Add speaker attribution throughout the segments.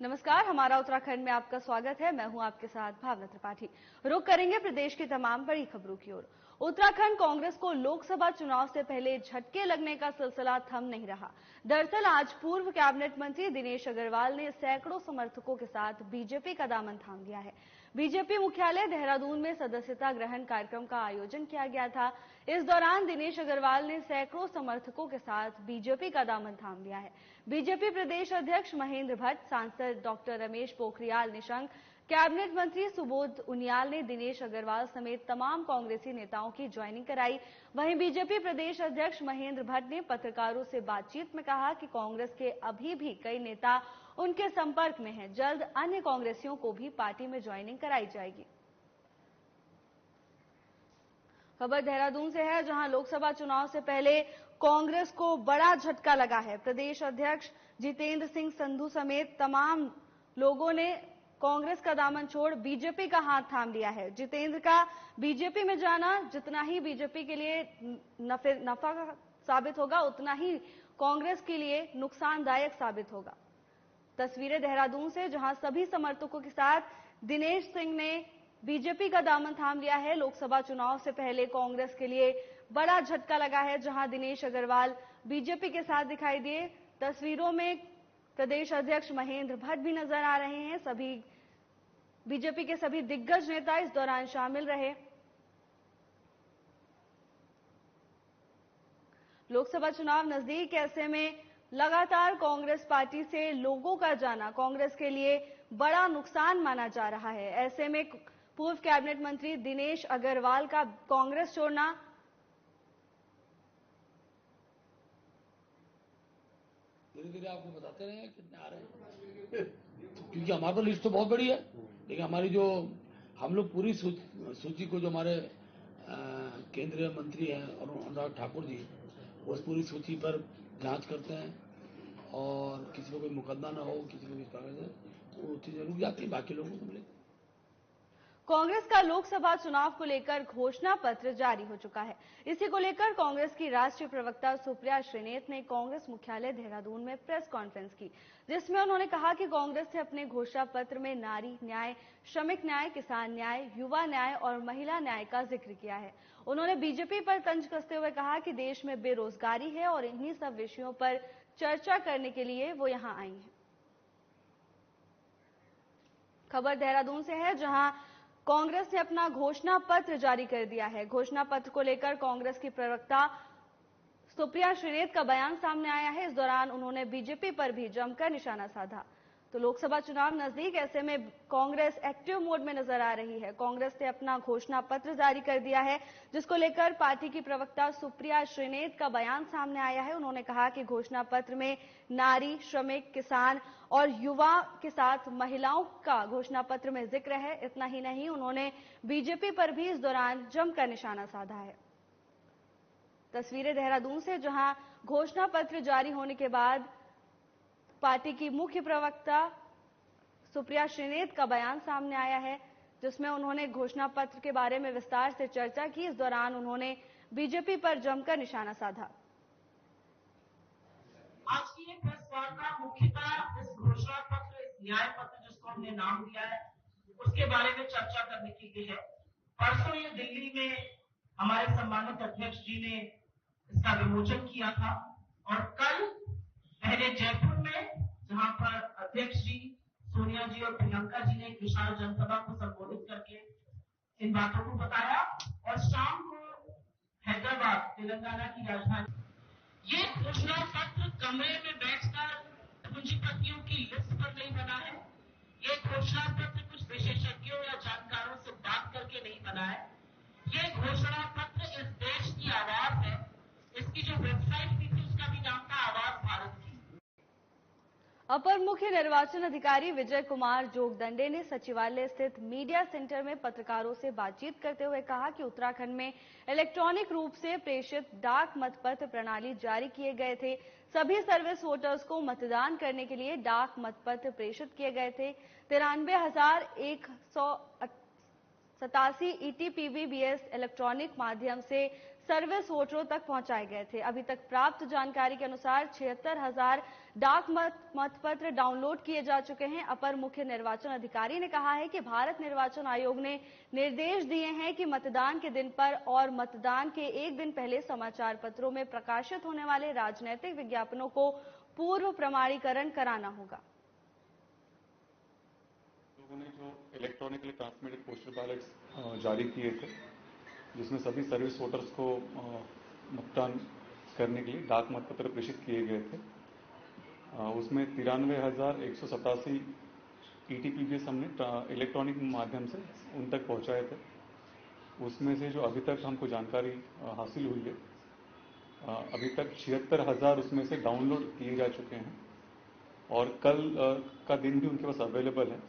Speaker 1: नमस्कार, हमारा उत्तराखंड में आपका स्वागत है। मैं हूं आपके साथ भावना त्रिपाठी। रुक करेंगे प्रदेश की तमाम बड़ी खबरों की ओर। उत्तराखंड कांग्रेस को लोकसभा चुनाव से पहले झटके लगने का सिलसिला थम नहीं रहा। दरअसल आज पूर्व कैबिनेट मंत्री दिनेश अग्रवाल ने सैकड़ों समर्थकों के साथ बीजेपी का दामन थाम लिया है। बीजेपी मुख्यालय देहरादून में सदस्यता ग्रहण कार्यक्रम का आयोजन किया गया था। इस दौरान दिनेश अग्रवाल ने सैकड़ों समर्थकों के साथ बीजेपी का दामन थाम लिया है। बीजेपी प्रदेश अध्यक्ष महेंद्र भट्ट, सांसद डॉक्टर रमेश पोखरियाल निशंक, कैबिनेट मंत्री सुबोध उनियाल ने दिनेश अग्रवाल समेत तमाम कांग्रेसी नेताओं की ज्वाइनिंग कराई। वहीं बीजेपी प्रदेश अध्यक्ष महेंद्र भट्ट ने पत्रकारों से बातचीत में कहा कि कांग्रेस के अभी भी कई नेता उनके संपर्क में हैं। जल्द अन्य कांग्रेसियों को भी पार्टी में ज्वाइनिंग कराई जाएगी। खबर देहरादून से है, जहां लोकसभा चुनाव से पहले कांग्रेस को बड़ा झटका लगा है। प्रदेश अध्यक्ष जितेंद्र सिंह संधू समेत तमाम लोगों ने कांग्रेस का दामन छोड़ बीजेपी का हाथ थाम लिया है। जितेंद्र का बीजेपी में जाना जितना ही बीजेपी के लिए नफा साबित होगा, उतना ही कांग्रेस के लिए नुकसानदायक साबित होगा। तस्वीरें देहरादून से, जहां सभी समर्थकों के साथ दिनेश सिंह ने बीजेपी का दामन थाम लिया है। लोकसभा चुनाव से पहले कांग्रेस के लिए बड़ा झटका लगा है, जहां दिनेश अग्रवाल बीजेपी के साथ दिखाई दिए। तस्वीरों में प्रदेश अध्यक्ष महेंद्र भट्ट भी नजर आ रहे हैं। सभी बीजेपी के सभी दिग्गज नेता इस दौरान शामिल रहे। लोकसभा चुनाव नजदीक, ऐसे में लगातार कांग्रेस पार्टी से लोगों का जाना कांग्रेस के लिए बड़ा नुकसान माना जा रहा है। ऐसे में पूर्व कैबिनेट मंत्री दिनेश अग्रवाल का कांग्रेस छोड़ना
Speaker 2: धीरे-धीरे आपको बताते रहे कितने आ रहे हैं, क्योंकि हमारा तो लिस्ट तो बहुत बड़ी है, लेकिन हमारी जो हम लोग पूरी सूची को, जो हमारे केंद्रीय मंत्री हैं अनुराग ठाकुर जी, उस पूरी सूची पर जांच करते हैं और किसी को कोई मुकदमा ना हो, किसी को इस तरह से वो चीजें रुक जाती है, बाकी लोगों को मिलेगी।
Speaker 1: कांग्रेस का लोकसभा चुनाव को लेकर घोषणा पत्र जारी हो चुका है। इसी को लेकर कांग्रेस की राष्ट्रीय प्रवक्ता सुप्रिया श्रीनेत ने कांग्रेस मुख्यालय देहरादून में प्रेस कॉन्फ्रेंस की, जिसमें उन्होंने कहा कि कांग्रेस ने अपने घोषणा पत्र में नारी न्याय, श्रमिक न्याय, किसान न्याय, युवा न्याय और महिला न्याय का जिक्र किया है। उन्होंने बीजेपी पर तंज कसते हुए कहा कि देश में बेरोजगारी है और इन्हीं सब विषयों पर चर्चा करने के लिए वो यहां आई हैं। खबर देहरादून से है, जहां कांग्रेस ने अपना घोषणा पत्र जारी कर दिया है। घोषणा पत्र को लेकर कांग्रेस की प्रवक्ता सुप्रिया श्रीनेत का बयान सामने आया है। इस दौरान उन्होंने बीजेपी पर भी जमकर निशाना साधा। तो लोकसभा चुनाव नजदीक, ऐसे में कांग्रेस एक्टिव मोड में नजर आ रही है। कांग्रेस ने अपना घोषणा पत्र जारी कर दिया है, जिसको लेकर पार्टी की प्रवक्ता सुप्रिया श्रीनेत का बयान सामने आया है। उन्होंने कहा कि घोषणा पत्र में नारी, श्रमिक, किसान और युवा के साथ महिलाओं का घोषणा पत्र में जिक्र है। इतना ही नहीं, उन्होंने बीजेपी पर भी इस दौरान जमकर निशाना साधा है। तस्वीरें देहरादून से, जहां घोषणा पत्र जारी होने के बाद पार्टी की मुख्य प्रवक्ता सुप्रिया श्रीनेत का बयान सामने आया है, जिसमें उन्होंने घोषणा पत्र के बारे में विस्तार से चर्चा की। इस दौरान उन्होंने बीजेपी पर जमकर निशाना साधा।
Speaker 3: आज की ये प्रेस वार्ता मुख्यतः इस घोषणा पत्र, इस न्याय पत्र जिसको हमने नाम दिया है, उसके बारे में चर्चा करने के लिए है। परसों ये दिल्ली में हमारे सम्मानित अध्यक्ष जी ने इसका विमोचन किया था और कल पहले जयपुर में, जहां पर अध्यक्ष जी, सोनिया जी और प्रियंका जी ने एक विशाल जनसभा को संबोधित करके इन बातों को बताया, और शाम को हैदराबाद, तेलंगाना की राजधानी। ये घोषणा पत्र कमरे में बैठकर पूंजीपतियों की लिस्ट पर नहीं बना है। ये घोषणा पत्र कुछ विशेषज्ञों या जानकारों से बात करके नहीं बना है। ये घोषणा पत्र इस देश की आवाज है। इसकी जो वेबसाइट भी थी, उसका भी नाम था आवाज भारत की।
Speaker 1: अपर मुख्य निर्वाचन अधिकारी विजय कुमार जोगदंडे ने सचिवालय स्थित मीडिया सेंटर में पत्रकारों से बातचीत करते हुए कहा कि उत्तराखंड में इलेक्ट्रॉनिक रूप से प्रेषित डाक मतपत्र प्रणाली जारी किए गए थे। सभी सर्विस वोटर्स को मतदान करने के लिए डाक मतपत्र प्रेषित किए गए थे। 93,187 ETPVBS इलेक्ट्रॉनिक माध्यम से सर्विस वोटरों तक पहुंचाए गए थे। अभी तक प्राप्त जानकारी के अनुसार 76,000 डाक मतपत्र डाउनलोड किए जा चुके हैं। अपर मुख्य निर्वाचन अधिकारी ने कहा है कि भारत निर्वाचन आयोग ने निर्देश दिए हैं कि मतदान के दिन पर और मतदान के एक दिन पहले समाचार पत्रों में प्रकाशित होने वाले राजनीतिक विज्ञापनों को पूर्व प्रमाणीकरण कराना होगा।
Speaker 4: लोगों ने जो इलेक्ट्रॉनिकली ट्रांसमिटेड पोस्टल बैलेट्स जारी किए थे, जिसमें सभी सर्विस वोटर्स को मतदान करने के लिए डाक मतपत्र प्रेषित किए गए थे, उसमें 93,187 ETPBS हमने इलेक्ट्रॉनिक माध्यम से उन तक पहुंचाए थे। उसमें से जो अभी तक हमको जानकारी हासिल हुई है, अभी तक 76,000 उसमें से डाउनलोड किए जा चुके हैं और कल का दिन भी उनके पास अवेलेबल है।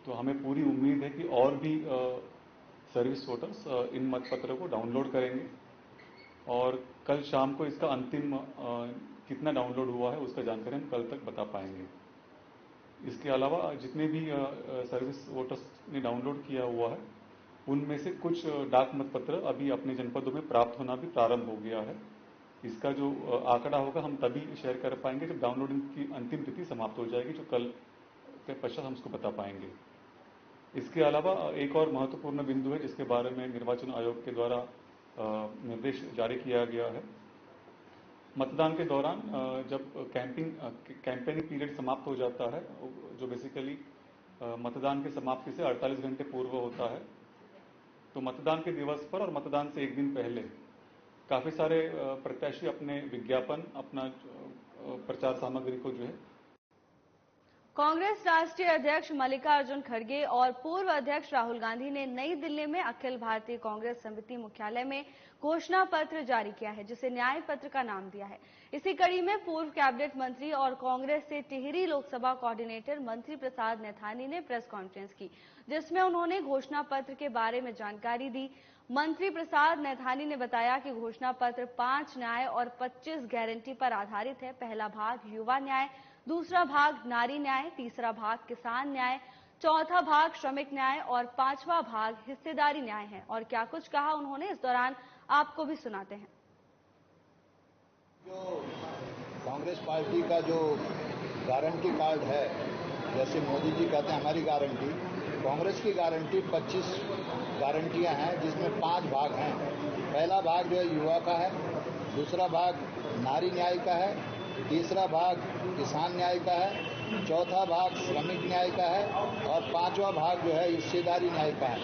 Speaker 4: तो हमें पूरी उम्मीद है कि और भी सर्विस वोटर्स इन मतपत्रों को डाउनलोड करेंगे और कल शाम को इसका अंतिम कितना डाउनलोड हुआ है उसका जानकारी हम कल तक बता पाएंगे। इसके अलावा जितने भी सर्विस वोटर्स ने डाउनलोड किया हुआ है, उनमें से कुछ डाक मतपत्र अभी अपने जनपदों में प्राप्त होना भी प्रारंभ हो गया है। इसका जो आंकड़ा होगा हम तभी शेयर कर पाएंगे जब डाउनलोडिंग की अंतिम तिथि समाप्त हो जाएगी, जो कल के पश्चात हम उसको बता पाएंगे। इसके अलावा एक और महत्वपूर्ण बिंदु है जिसके बारे में निर्वाचन आयोग के द्वारा निर्देश जारी किया गया है। मतदान के दौरान जब कैंपेनिंग पीरियड समाप्त हो जाता है, जो बेसिकली मतदान के समाप्ति से 48 घंटे पूर्व होता है, तो मतदान के दिवस पर और मतदान से एक दिन पहले काफी सारे प्रत्याशी अपने विज्ञापन, अपना प्रचार सामग्री को जो है
Speaker 1: कांग्रेस राष्ट्रीय अध्यक्ष मल्लिकार्जुन खड़गे और पूर्व अध्यक्ष राहुल गांधी ने नई दिल्ली में अखिल भारतीय कांग्रेस समिति मुख्यालय में घोषणा पत्र जारी किया है, जिसे न्याय पत्र का नाम दिया है। इसी कड़ी में पूर्व कैबिनेट मंत्री और कांग्रेस से टिहरी लोकसभा कोऑर्डिनेटर मंत्री प्रसाद नैथानी ने प्रेस कॉन्फ्रेंस की, जिसमें उन्होंने घोषणा पत्र के बारे में जानकारी दी। मंत्री प्रसाद नैथानी ने बताया कि घोषणा पत्र 5 न्याय और 25 गारंटी पर आधारित है। पहला भाग युवा न्याय, दूसरा भाग नारी न्याय, तीसरा भाग किसान न्याय, चौथा भाग श्रमिक न्याय और पांचवा भाग हिस्सेदारी न्याय है। और क्या कुछ कहा उन्होंने, इस दौरान आपको भी सुनाते हैं।
Speaker 5: जो कांग्रेस पार्टी का जो गारंटी कार्ड है, जैसे मोदी जी कहते हैं हमारी गारंटी, कांग्रेस की गारंटी 25 गारंटियां हैं, जिसमें 5 भाग हैं। पहला भाग जो है युवा का है, दूसरा भाग नारी न्याय का है, तीसरा भाग किसान न्याय का है, चौथा भाग श्रमिक न्याय का है और पांचवा भाग जो है हिस्सेदारी न्याय का है।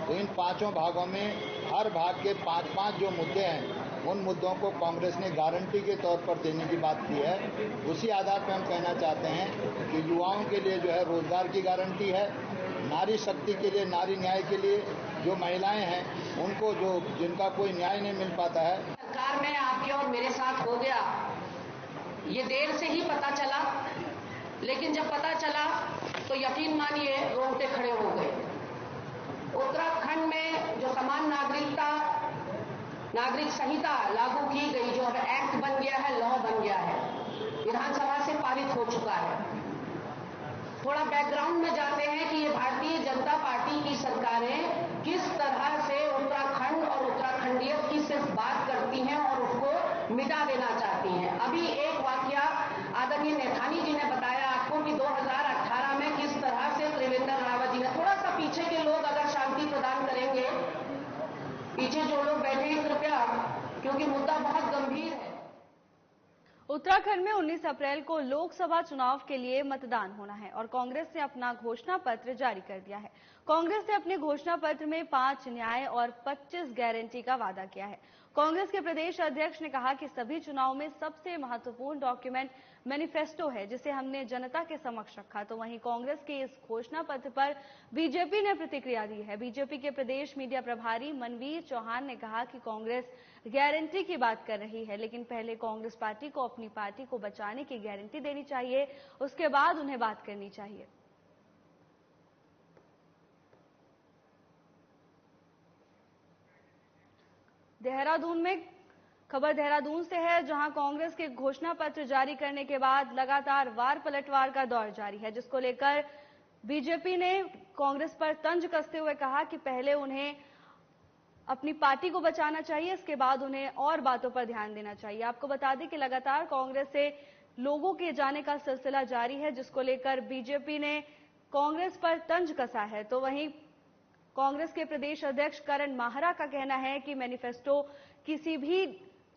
Speaker 5: तो इन पांचों भागों में हर भाग के 5-5 जो मुद्दे हैं, उन मुद्दों को कांग्रेस ने गारंटी के तौर पर देने की बात की है। उसी आधार पर हम कहना चाहते हैं कि युवाओं के लिए जो है रोजगार की गारंटी है, नारी शक्ति के लिए, नारी न्याय के लिए, जो महिलाएं हैं उनको जो जिनका कोई न्याय नहीं मिल पाता है।
Speaker 6: सरकार में आपके और मेरे साथ हो गया, ये देर से ही पता चला, लेकिन जब पता चला तो यकीन मानिए रोंगटे खड़े हो गए। उत्तराखंड में जो समान नागरिक संहिता लागू की गई, जो अब एक्ट बन गया है, लॉ बन गया है, विधानसभा से पारित हो चुका है। थोड़ा बैकग्राउंड में जाते हैं कि ये भारतीय जनता पार्टी की सरकारें किस तरह से उत्तराखंड और उत्तराखंडियत की सिर्फ बात करती हैं और उसको मिटा देना चाहती हैं। अभी एक वाकया आदरणीय नैथानी जी ने बताया आपको कि 2018 में किस तरह से त्रिवेंद्र रावत जी ने, थोड़ा सा पीछे के लोग अगर शांति प्रदान करेंगे, पीछे जो लोग बैठे हैं कृपया, क्योंकि मुद्दा बहुत गंभीर है।
Speaker 1: उत्तराखंड में 19 अप्रैल को लोकसभा चुनाव के लिए मतदान होना है और कांग्रेस ने अपना घोषणा पत्र जारी कर दिया है। कांग्रेस ने अपने घोषणा पत्र में 5 न्याय और 25 गारंटी का वादा किया है। कांग्रेस के प्रदेश अध्यक्ष ने कहा कि सभी चुनाव में सबसे महत्वपूर्ण डॉक्यूमेंट मैनिफेस्टो है, जिसे हमने जनता के समक्ष रखा। तो वहीं कांग्रेस के इस घोषणा पत्र पर बीजेपी ने प्रतिक्रिया दी है। बीजेपी के प्रदेश मीडिया प्रभारी मनवीर चौहान ने कहा कि कांग्रेस गारंटी की बात कर रही है, लेकिन पहले कांग्रेस पार्टी को अपनी पार्टी को बचाने की गारंटी देनी चाहिए, उसके बाद उन्हें बात करनी चाहिए। देहरादून में खबर देहरादून से है, जहां कांग्रेस के घोषणा पत्र जारी करने के बाद लगातार वार पलटवार का दौर जारी है, जिसको लेकर बीजेपी ने कांग्रेस पर तंज कसते हुए कहा कि पहले उन्हें अपनी पार्टी को बचाना चाहिए, इसके बाद उन्हें और बातों पर ध्यान देना चाहिए। आपको बता दें कि लगातार कांग्रेस से लोगों के जाने का सिलसिला जारी है, जिसको लेकर बीजेपी ने कांग्रेस पर तंज कसा है। तो वहीं कांग्रेस के प्रदेश अध्यक्ष करण माहरा का कहना है कि मैनिफेस्टो किसी भी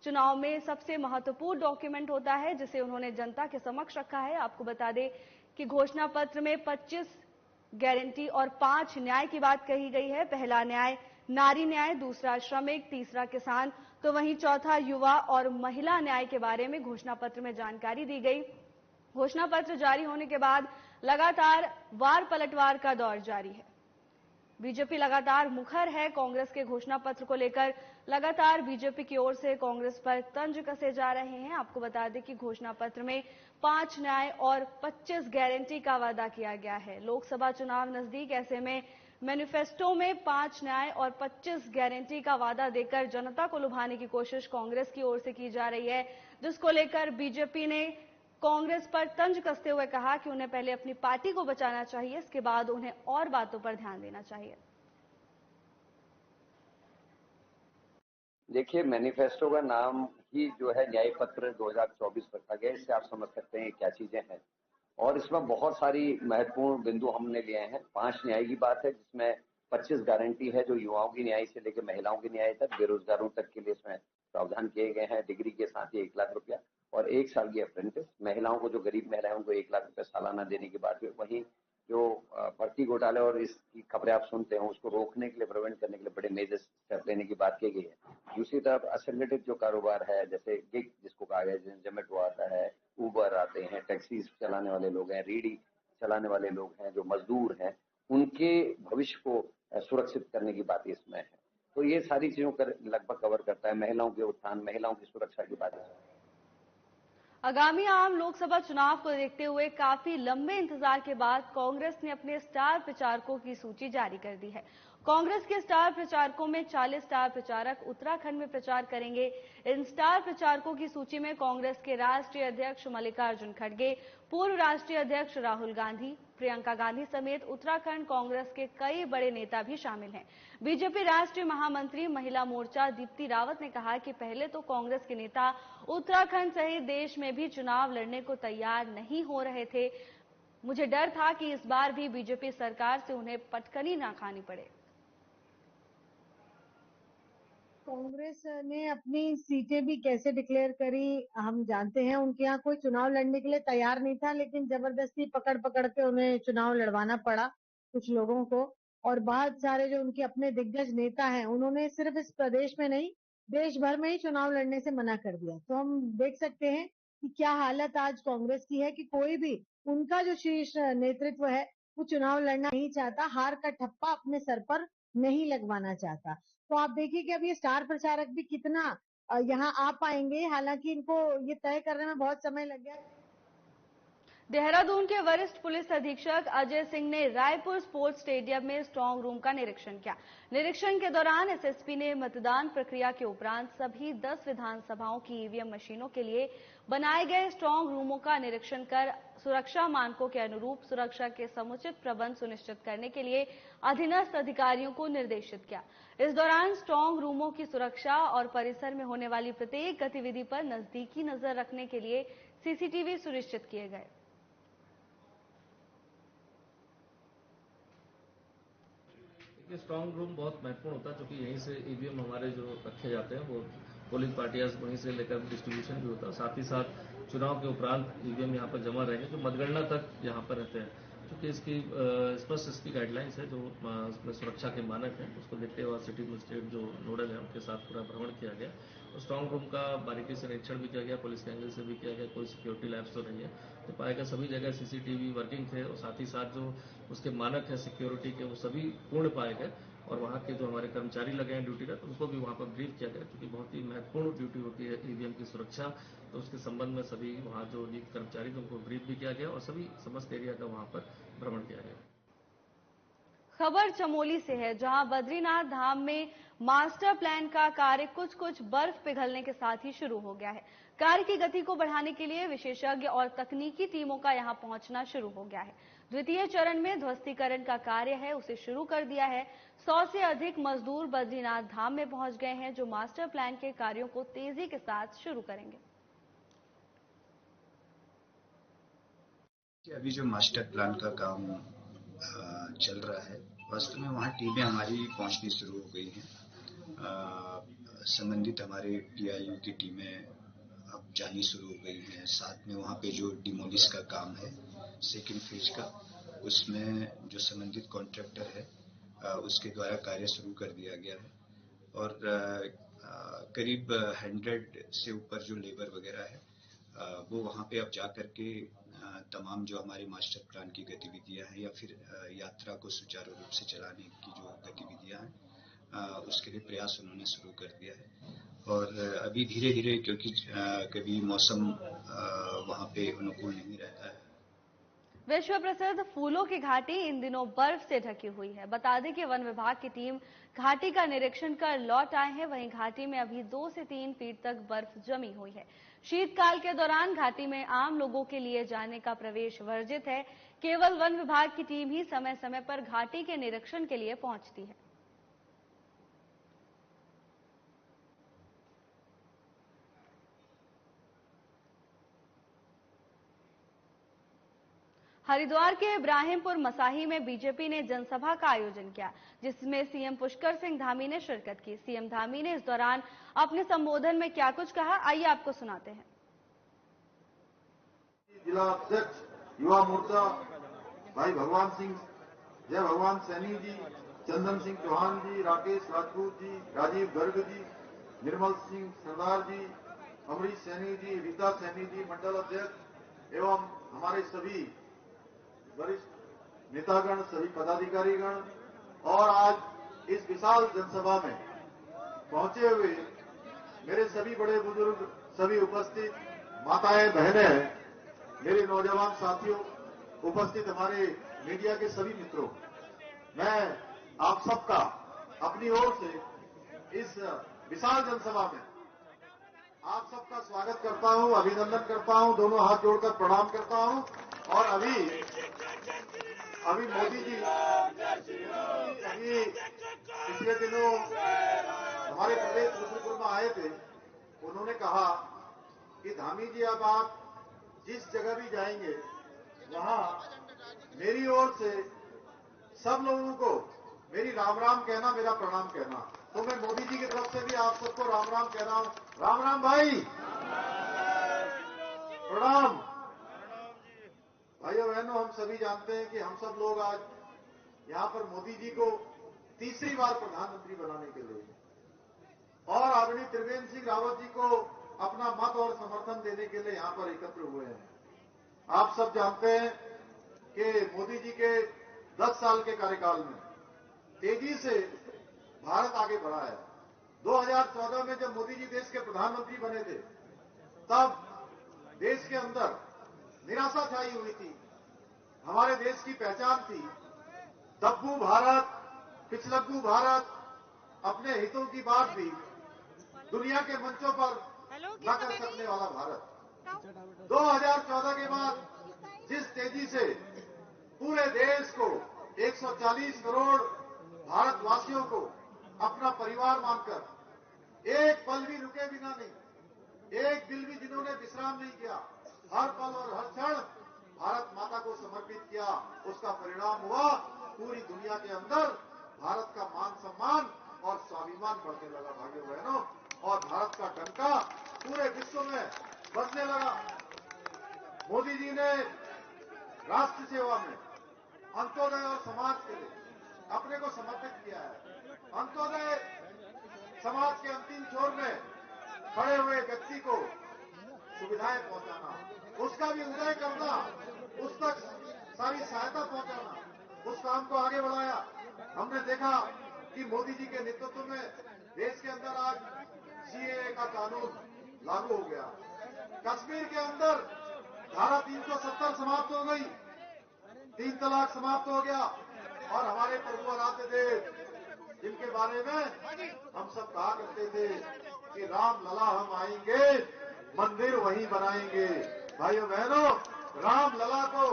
Speaker 1: चुनाव में सबसे महत्वपूर्ण डॉक्यूमेंट होता है, जिसे उन्होंने जनता के समक्ष रखा है। आपको बता दें कि घोषणा पत्र में 25 गारंटी और 5 न्याय की बात कही गई है। पहला न्याय नारी न्याय, दूसरा श्रमिक, तीसरा किसान, तो वहीं चौथा युवा और महिला न्याय के बारे में घोषणा पत्र में जानकारी दी गई। घोषणा पत्र जारी होने के बाद लगातार वार पलटवार का दौर जारी है। बीजेपी लगातार मुखर है कांग्रेस के घोषणा पत्र को लेकर। लगातार बीजेपी की ओर से कांग्रेस पर तंज कसे जा रहे हैं। आपको बता दें कि घोषणा पत्र में 5 न्याय और 25 गारंटी का वादा किया गया है। लोकसभा चुनाव नजदीक, ऐसे में मैनिफेस्टो में 5 न्याय और 25 गारंटी का वादा देकर जनता को लुभाने की कोशिश कांग्रेस की ओर से की जा रही है, जिसको लेकर बीजेपी ने कांग्रेस पर तंज कसते हुए कहा कि उन्हें पहले अपनी पार्टी को बचाना चाहिए, इसके बाद उन्हें और बातों पर ध्यान देना चाहिए।
Speaker 7: देखिए, मैनिफेस्टो का नाम ही जो है न्याय पत्र 2024 रखा गया, इससे आप समझ सकते हैं क्या चीजें हैं। और इसमें बहुत सारी महत्वपूर्ण बिंदु हमने लिए हैं। 5 न्याय की बात है, जिसमें 25 गारंटी है जो युवाओं की न्याय से लेकर महिलाओं की न्याय तक, बेरोजगारों तक के लिए इसमें प्रावधान किए गए हैं। डिग्री के साथ ही 1 लाख रुपया और 1 साल की अप्रेंटिस। महिलाओं को, जो गरीब महिलाएं, उनको 1 लाख रुपया सालाना देने की बात है। वहीं जो भर्ती घोटाले और इसकी खबरें आप सुनते हैं, उसको रोकने के लिए, प्रिवेंट करने के लिए बड़े मेजर स्टेप लेने की बात की गई है। दूसरी तरफ असंगठित जो कारोबार है, जैसे गिग जिसको कहा गया है, जोमेटो आता है, उबर आते हैं, टैक्सी चलाने वाले लोग हैं, रेडी चलाने वाले लोग हैं, जो मजदूर हैं, उनके भविष्य को सुरक्षित करने की बात इसमें है। तो ये सारी चीजों को लगभग कवर करता है। महिलाओं के उत्थान, महिलाओं की सुरक्षा की बात है।
Speaker 1: आगामी आम लोकसभा चुनाव को देखते हुए काफी लंबे इंतजार के बाद कांग्रेस ने अपने स्टार प्रचारकों की सूची जारी कर दी है। कांग्रेस के स्टार प्रचारकों में 40 स्टार प्रचारक उत्तराखंड में प्रचार करेंगे। इन स्टार प्रचारकों की सूची में कांग्रेस के राष्ट्रीय अध्यक्ष मल्लिकार्जुन खड़गे, पूर्व राष्ट्रीय अध्यक्ष राहुल गांधी, प्रियंका गांधी समेत उत्तराखंड कांग्रेस के कई बड़े नेता भी शामिल हैं। बीजेपी राष्ट्रीय महामंत्री महिला मोर्चा दीप्ति रावत ने कहा कि पहले तो कांग्रेस के नेता उत्तराखंड सहित देश में भी चुनाव लड़ने को तैयार नहीं हो रहे थे। मुझे डर था कि इस बार भी बीजेपी सरकार से उन्हें पटकनी ना खानी पड़े।
Speaker 8: कांग्रेस ने अपनी सीटें भी कैसे डिक्लेयर करी हम जानते हैं। उनके यहाँ कोई चुनाव लड़ने के लिए तैयार नहीं था, लेकिन जबरदस्ती पकड़ पकड़ के उन्हें चुनाव लड़वाना पड़ा कुछ लोगों को। और बहुत सारे जो उनके अपने दिग्गज नेता हैं, उन्होंने सिर्फ इस प्रदेश में नहीं, देश भर में ही चुनाव लड़ने से मना कर दिया। तो हम देख सकते हैं कि क्या हालत आज कांग्रेस की है कि कोई भी उनका जो शीर्ष नेतृत्व है वो चुनाव लड़ना नहीं चाहता, हार का ठप्पा अपने सर पर नहीं लगवाना चाहता। तो आप देखिए कि अब ये स्टार प्रचारक भी कितना यहाँ आ पाएंगे, हालांकि इनको ये तय करने में बहुत समय लग गया।
Speaker 1: देहरादून के वरिष्ठ पुलिस अधीक्षक अजय सिंह ने रायपुर स्पोर्ट्स स्टेडियम में स्ट्रांग रूम का निरीक्षण किया। निरीक्षण के दौरान एसएसपी ने मतदान प्रक्रिया के उपरांत सभी 10 विधानसभाओं की ईवीएम मशीनों के लिए बनाए गए स्ट्रांग रूमों का निरीक्षण कर सुरक्षा मानकों के अनुरूप सुरक्षा के समुचित प्रबंध सुनिश्चित करने के लिए अधीनस्थ अधिकारियों को निर्देशित किया। इस दौरान स्ट्रांग रूमों की सुरक्षा और परिसर में होने वाली प्रत्येक गतिविधि पर नजदीकी नजर रखने के लिए सीसीटीवी सुनिश्चित किए गए।
Speaker 9: ये स्ट्रांग रूम बहुत महत्वपूर्ण होता है, क्योंकि यहीं से ईवीएम हमारे जो रखे जाते हैं वो पोलिंग पार्टियां वहीं से लेकर डिस्ट्रीब्यूशन भी होता है। साथ ही साथ चुनाव के उपरांत ईवीएम यहाँ पर जमा रहेंगे, जो मतगणना तक यहाँ पर रहते हैं। क्योंकि इसकी स्पष्ट इसकी गाइडलाइंस है, जो उसमें सुरक्षा के मानक हैं, उसको देखते हुए सिटी मजिस्ट्रेट जो नोडल है उनके साथ पूरा भ्रमण किया गया। और स्ट्रांग रूम का बारीकी से निरीक्षण भी किया गया, पुलिस के एंगल से भी किया गया, कोई सिक्योरिटी लैप्स तो नहीं है। तो पाएगा सभी जगह सीसीटीवी वर्किंग थे, और साथ ही साथ जो उसके मानक है सिक्योरिटी के, वो सभी पूर्ण पाए गए। और वहाँ के जो हमारे कर्मचारी लगे हैं ड्यूटी पर, उनको भी वहाँ पर ब्रीफ किया गया, क्योंकि बहुत ही महत्वपूर्ण ड्यूटी होती है ईवीएम की सुरक्षा। तो उसके संबंध में सभी वहाँ जो नियुक्त कर्मचारी थे उनको ब्रीफ भी किया गया, और सभी समस्त एरिया का वहाँ पर भ्रमण किया गया।
Speaker 1: खबर चमोली से है, जहां बद्रीनाथ धाम में मास्टर प्लान का कार्य कुछ बर्फ पिघलने के साथ ही शुरू हो गया है। कार्य की गति को बढ़ाने के लिए विशेषज्ञ और तकनीकी टीमों का यहां पहुंचना शुरू हो गया है। द्वितीय चरण में ध्वस्तीकरण का कार्य है उसे शुरू कर दिया है। 100 से अधिक मजदूर बद्रीनाथ धाम में पहुंच गए हैं, जो मास्टर प्लान के कार्यों को तेजी के साथ शुरू करेंगे।
Speaker 10: अभी जो मास्टर प्लान का काम चल रहा है, वास्तव में वहाँ टीमें हमारी पहुंचनी शुरू हो गई हैं। संबंधित हमारे पीआईयू की टीमें अब जानी शुरू हो गई हैं। साथ में वहाँ पे जो डिमोलिश का काम है सेकंड फेज का, उसमें जो संबंधित कॉन्ट्रैक्टर है उसके द्वारा कार्य शुरू कर दिया गया है और करीब 100 से ऊपर जो लेबर वगैरह है वो वहाँ पे अब जा करके तमाम जो हमारे मास्टर प्लान की गतिविधियां हैं या फिर यात्रा को सुचारू रूप से चलाने की जो गतिविधियां हैं उसके लिए प्रयास उन्होंने शुरू कर दिया है। और अभी धीरे धीरे, क्योंकि कभी मौसम वहाँ पे अनुकूल नहीं रहता है।
Speaker 1: विश्व प्रसिद्ध फूलों की घाटी इन दिनों बर्फ से ढकी हुई है। बता दें कि वन विभाग की टीम घाटी का निरीक्षण कर लौट आए हैं। वहीं घाटी में अभी 2 से 3 फीट तक बर्फ जमी हुई है। शीतकाल के दौरान घाटी में आम लोगों के लिए जाने का प्रवेश वर्जित है। केवल वन विभाग की टीम ही समय समय पर घाटी के निरीक्षण के लिए पहुंचती है। हरिद्वार के इब्राहिमपुर मसाही में बीजेपी ने जनसभा का आयोजन किया, जिसमें सीएम पुष्कर सिंह धामी ने शिरकत की। सीएम धामी ने इस दौरान अपने संबोधन में क्या कुछ कहा, आइए आपको सुनाते हैं।
Speaker 11: जिला अध्यक्ष युवा मोर्चा भाई भगवान सिंह, जय भगवान सैनी जी, चंदन सिंह चौहान जी, राकेश राजपूत जी, राजीव गर्ग जी, निर्मल सिंह सरदार जी, अमरीश सैनी जी, रीता सैनी जी, मंडल अध्यक्ष एवं हमारे सभी वरिष्ठ नेतागण, सभी पदाधिकारीगण और आज इस विशाल जनसभा में पहुंचे हुए मेरे सभी बड़े बुजुर्ग, सभी उपस्थित माताएं, बहनें, मेरे नौजवान साथियों, उपस्थित हमारे मीडिया के सभी मित्रों, मैं आप सबका अपनी ओर से इस विशाल जनसभा में आप सबका स्वागत करता हूं, अभिनंदन करता हूं, दोनों हाथ जोड़कर प्रणाम करता हूं। और अभी मोदी जी अभी पिछले दिनों हमारे प्रदेश रुद्रपुर में आए थे। उन्होंने कहा कि धामी जी, अब आप जिस जगह भी जाएंगे वहां मेरी ओर से सब लोगों को मेरी राम राम कहना, मेरा प्रणाम कहना। तो मैं मोदी जी की तरफ से भी आप सबको राम राम कह रहा हूं। राम राम भाई, प्रणाम। भाइयों बहनों, हम सभी जानते हैं कि हम सब लोग आज यहाँ पर मोदी जी को तीसरी बार प्रधानमंत्री बनाने के लिए और आदरणीय त्रिवेंद्र सिंह रावत जी को अपना मत और समर्थन देने के लिए यहाँ पर एकत्र हुए हैं। आप सब जानते हैं कि मोदी जी के 10 साल के कार्यकाल में तेजी से भारत आगे बढ़ा है। 2014 में जब मोदी जी देश के प्रधानमंत्री बने थे, तब देश के अंदर निराशा छाई हुई थी। हमारे देश की पहचान थी दब्बू भारत, पिछलग्गू भारत, अपने हितों की बात भी दुनिया के मंचों पर न कर सकने वाला भारत। 2014 के बाद जिस तेजी से पूरे देश को 140 करोड़ भारतवासियों को अपना परिवार मानकर एक पल भी रुके बिना नहीं, एक दिल भी जिन्होंने विश्राम नहीं किया, हर पल और हर क्षण भारत माता को समर्पित किया, उसका परिणाम हुआ पूरी दुनिया के अंदर भारत का मान सम्मान और स्वाभिमान बढ़ने लगा भाइयों बहनों, और भारत का डंका पूरे विश्व में बजने लगा। मोदी जी ने राष्ट्र सेवा में अंत्योदय और समाज के लिए अपने को समर्पित किया है। अंत्योदय समाज के अंतिम छोर में खड़े हुए व्यक्ति को सुविधाएं पहुंचाना, उसका भी उदय करना, उस तक सारी सहायता पहुंचाना, उस काम को आगे बढ़ाया। हमने देखा कि मोदी जी के नेतृत्व में देश के अंदर आज सीएए का कानून लागू हो गया। कश्मीर के अंदर धारा 370 समाप्त हो गई, 3 तलाक समाप्त हो गया, और हमारे प्रभु आराध्य देव जिनके बारे में हम सब कहा करते थे कि राम लला हम आएंगे, मंदिर वहीं बनाएंगे। भाइयों बहनों, राम लला को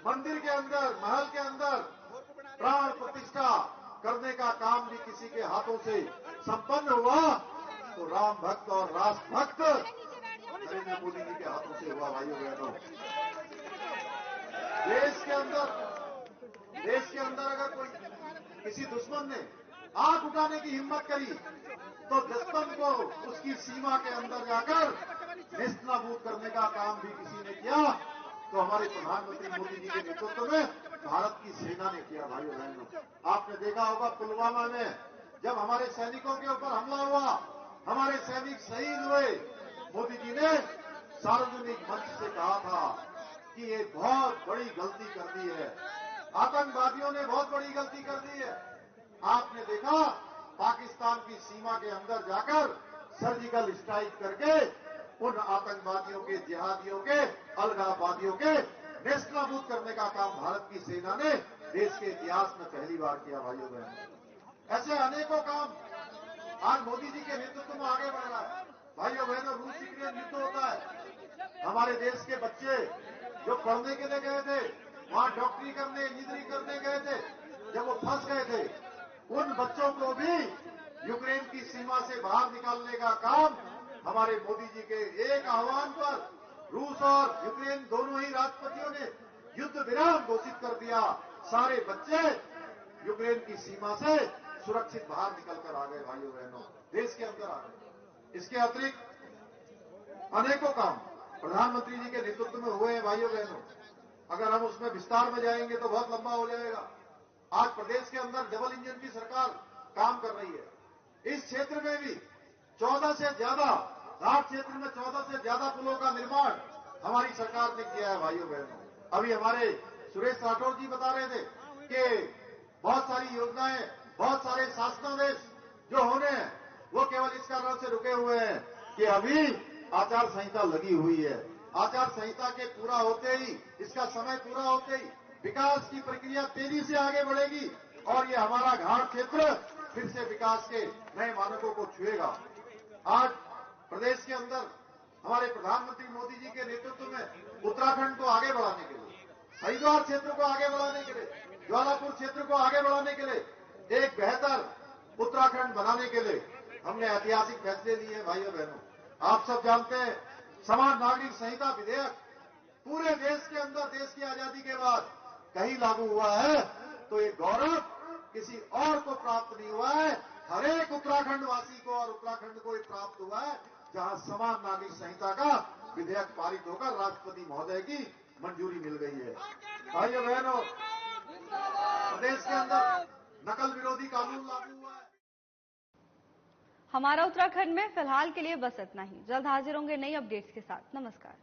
Speaker 11: मंदिर के अंदर, महल के अंदर प्राण प्रतिष्ठा करने का काम भी किसी के हाथों से संपन्न हुआ तो राम भक्त और राष्ट्र भक्त नरेंद्र मोदी जी के हाथों से हुआ। भाइयों बहनों, देश के अंदर अगर कोई किसी दुश्मन ने आंख उठाने की हिम्मत करी तो दुश्मन को उसकी सीमा के अंदर जाकर नेस्तनाबूद करने का काम भी किसी ने किया तो हमारे प्रधानमंत्री मोदी जी के नेतृत्व में भारत की सेना ने किया। भाइयों बहनों, आपने देखा होगा पुलवामा में जब हमारे सैनिकों के ऊपर हमला हुआ, हमारे सैनिक शहीद हुए, मोदी जी ने सार्वजनिक मंच से कहा था कि ये बहुत बड़ी गलती कर दी है, आतंकवादियों ने बहुत बड़ी गलती कर दी है। आपने देखा पाकिस्तान की सीमा के अंदर जाकर सर्जिकल स्ट्राइक करके उन आतंकवादियों के, जिहादियों के, अलगाववादियों के नेस्तनाबूद करने का काम भारत की सेना ने देश के इतिहास में पहली बार किया। भाइयों बहनों, ऐसे अनेकों काम आज मोदी जी के नेतृत्व में आगे बढ़ रहा है। भाइयों बहनों, रूस यूक्रेन युद्ध होता है, हमारे देश के बच्चे जो पढ़ने के लिए गए थे, वहां डॉक्टरी करने, इंजीनियरिंग करने गए थे, जब वो फंस गए थे, उन बच्चों को भी यूक्रेन की सीमा से बाहर निकालने का काम हमारे मोदी जी के एक आह्वान पर रूस और यूक्रेन दोनों ही राष्ट्रपतियों ने युद्ध विराम घोषित कर दिया। सारे बच्चे यूक्रेन की सीमा से सुरक्षित बाहर निकलकर आ गए। भाइयों बहनों, देश के अंदर आ गए। इसके अतिरिक्त अनेकों काम प्रधानमंत्री जी के नेतृत्व में हुए हैं। भाइयों बहनों, अगर हम उसमें विस्तार में जाएंगे तो बहुत लंबा हो जाएगा। आज प्रदेश के अंदर डबल इंजन की सरकार काम कर रही है। इस क्षेत्र में भी 14 से ज्यादा, घाट क्षेत्र में 14 से ज्यादा पुलों का निर्माण हमारी सरकार ने किया है। भाइयों बहनों, अभी हमारे सुरेश राठौर जी बता रहे थे कि बहुत सारी योजनाएं, बहुत सारे शासनादेश जो होने हैं वो केवल इस कारण से रुके हुए हैं कि अभी आचार संहिता लगी हुई है। आचार संहिता के पूरा होते ही, इसका समय पूरा होते ही विकास की प्रक्रिया तेजी से आगे बढ़ेगी और ये हमारा घाट क्षेत्र फिर से विकास के नए मानकों को छुएगा। आज प्रदेश के अंदर हमारे प्रधानमंत्री मोदी जी के नेतृत्व में उत्तराखंड को आगे बढ़ाने के लिए, हरिद्वार क्षेत्र को आगे बढ़ाने के लिए, ज्वालापुर क्षेत्र को आगे बढ़ाने के लिए, एक बेहतर उत्तराखंड बनाने के लिए हमने ऐतिहासिक फैसले लिए हैं। भाइयों बहनों, आप सब जानते हैं समान नागरिक संहिता विधेयक पूरे देश के अंदर देश की आजादी के बाद कहीं लागू हुआ है तो ये गौरव किसी और को प्राप्त नहीं हुआ है, हर एक उत्तराखंड वासी को और उत्तराखंड को ये प्राप्त हुआ है जहां समान नागरिक संहिता का विधेयक पारित होकर राष्ट्रपति महोदय की मंजूरी मिल गई है। भाइयों बहनों, प्रदेश के अंदर नकल विरोधी कानून लागू हुआ है।
Speaker 1: हमारा उत्तराखंड में फिलहाल के लिए बस इतना ही। जल्द हाजिर होंगे नई अपडेट्स के साथ। नमस्कार।